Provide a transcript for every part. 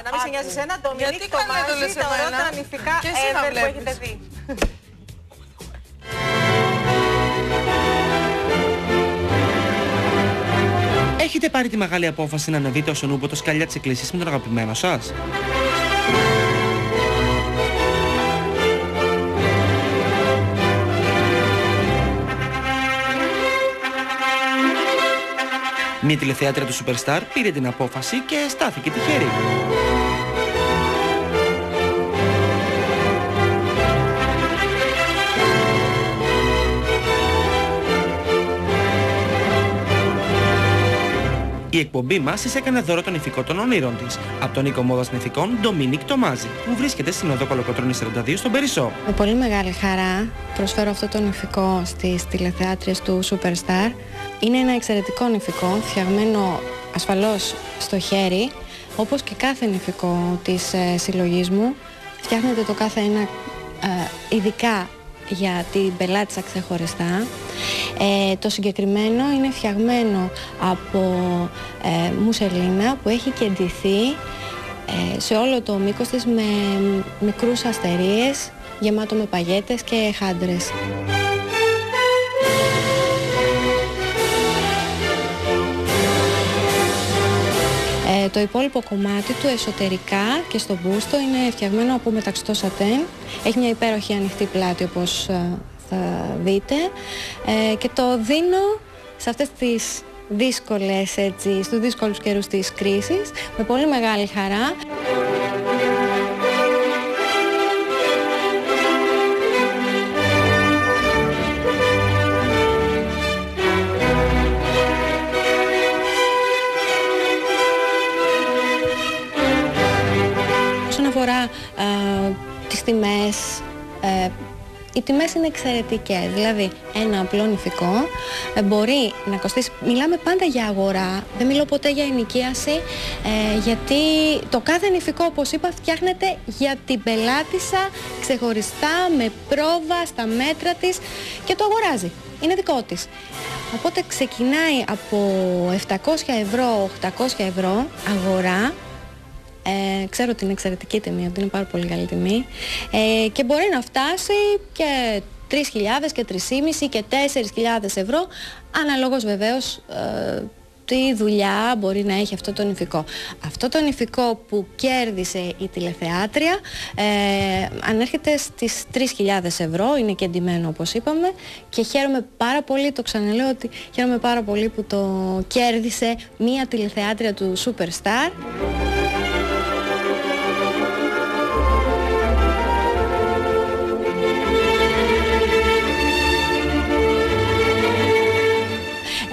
Να μην σε νοιάζει εσένα, το Ντομινίκ Τομάζη, τα ωραιότερα νηφικά ever που έχετε δει. Έχετε πάρει τη μεγάλη απόφαση να ανεβείτε ως ονούπο το σκαλιά της εκκλησίας με τον αγαπημένο σας? Μια τηλεθεάτρια του Superstar πήρε την απόφαση και στάθηκε τυχερή. Η εκπομπή μας της έκανε δώρο τον ηθικό των ονείρων της, από τον οίκο μόδας νηθικών Ντομινίκ Τομάζη, που βρίσκεται στην οδό Κολοκοτρώνη 42 στον Περισσό. Με πολύ μεγάλη χαρά προσφέρω αυτό το νηφικό στις τηλεθεάτριες του Superstar. Είναι ένα εξαιρετικό νηφικό, φτιαγμένο ασφαλώς στο χέρι, όπως και κάθε νηφικό της συλλογής μου. Φτιάχνεται το κάθε ένα ειδικά για την πελάτησα ξεχωριστά. Το συγκεκριμένο είναι φτιαγμένο από μουσελίνα που έχει κεντηθεί σε όλο το μήκος της με μικρούς αστερίες, γεμάτο με παγέτες και χάντρες. Το υπόλοιπο κομμάτι του εσωτερικά και στο μπούστο είναι φτιαγμένο από μεταξωτό σατέν. Έχει μια υπέροχη ανοιχτή πλάτη, όπως θα δείτε, και το δίνω σε αυτές τις δύσκολες, έτσι, στους δύσκολους καιρούς της κρίσης με πολύ μεγάλη χαρά. Όσον αφορά τις τιμές, οι τιμές είναι εξαιρετικές. Δηλαδή ένα απλό νηφικό μπορεί να κοστίσει, μιλάμε πάντα για αγορά, δεν μιλώ ποτέ για ενοικίαση, γιατί το κάθε νηφικό, όπως είπα, φτιάχνεται για την πελάτησα ξεχωριστά, με πρόβα, στα μέτρα της, και το αγοράζει. Είναι δικό της. Οπότε ξεκινάει από 700 ευρώ, 800 ευρώ αγορά. Ξέρω ότι είναι εξαιρετική τιμή, ότι είναι πάρα πολύ καλή τιμή, και μπορεί να φτάσει και 3.000 και 3.500 και 4.000 ευρώ, αναλόγως βεβαίως τι δουλειά μπορεί να έχει αυτό το νηφικό. Αυτό το νηφικό που κέρδισε η τηλεθεάτρια ανέρχεται στις 3.000 ευρώ, είναι και εντυμένο όπως είπαμε, και χαίρομαι πάρα πολύ, το ξαναλέω, ότι χαίρομαι πάρα πολύ που το κέρδισε μία τηλεθεάτρια του Superstar.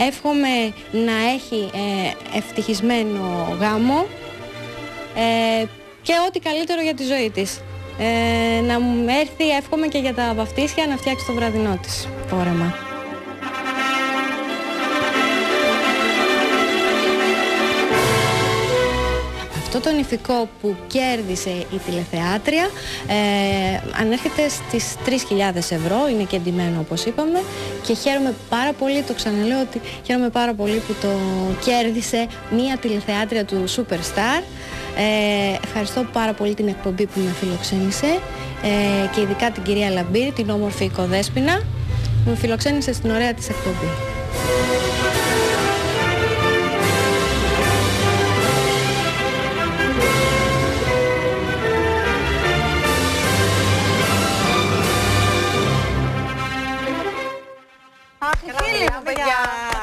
Εύχομαι να έχει ευτυχισμένο γάμο και ό,τι καλύτερο για τη ζωή της. Να μου έρθει, εύχομαι, και για τα βαφτίσια να φτιάξει το βραδινό της φόρεμα. Αυτό το νηφικό που κέρδισε η τηλεθεάτρια ανέρχεται στις 3.000 ευρώ, είναι και εντυμένο όπως είπαμε, και χαίρομαι πάρα πολύ, το ξαναλέω, ότι χαίρομαι πάρα πολύ που το κέρδισε μία τηλεθεάτρια του Superstar. Ευχαριστώ πάρα πολύ την εκπομπή που με φιλοξένησε, και ειδικά την κυρία Λαμπύρη, την όμορφη οικοδέσποινα, που με φιλοξένησε στην ωραία της εκπομπή. Φίλοι μου, παιδιά!